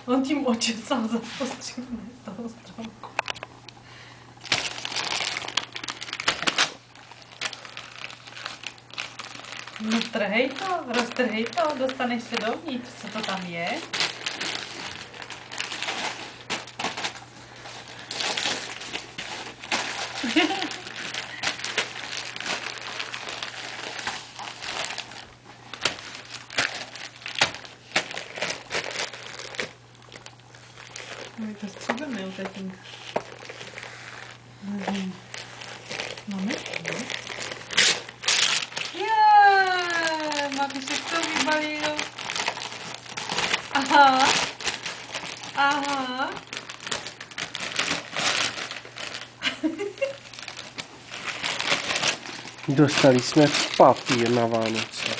On tím očesal za postřivné toho stromku. No trhej to, roztrhej to, dostaneš se dovnitř, co to tam je. My to stříbeme, jo, tatínka. Máme to, jo? Mami se to vybalil. Aha. Aha. Dostali jsme papír na Vánoce.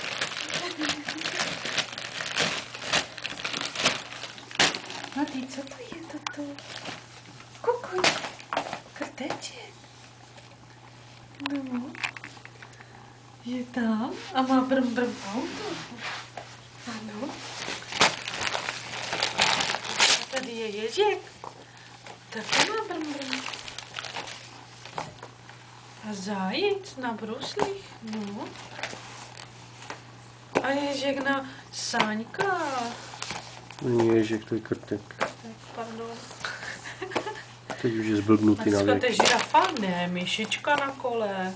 Mati, co to je toto? Kukuň. Krteček. No. Je tam a má brum auto. Ano. A tady je Ježek. Taky má brum. A zajíc na bruslích. No. A Ježek na sáňka. Není Ježek, to je krtek. Tak, pardon. Teď už je zblbnutý na věk. To je žirafa, ne, myšička na kole.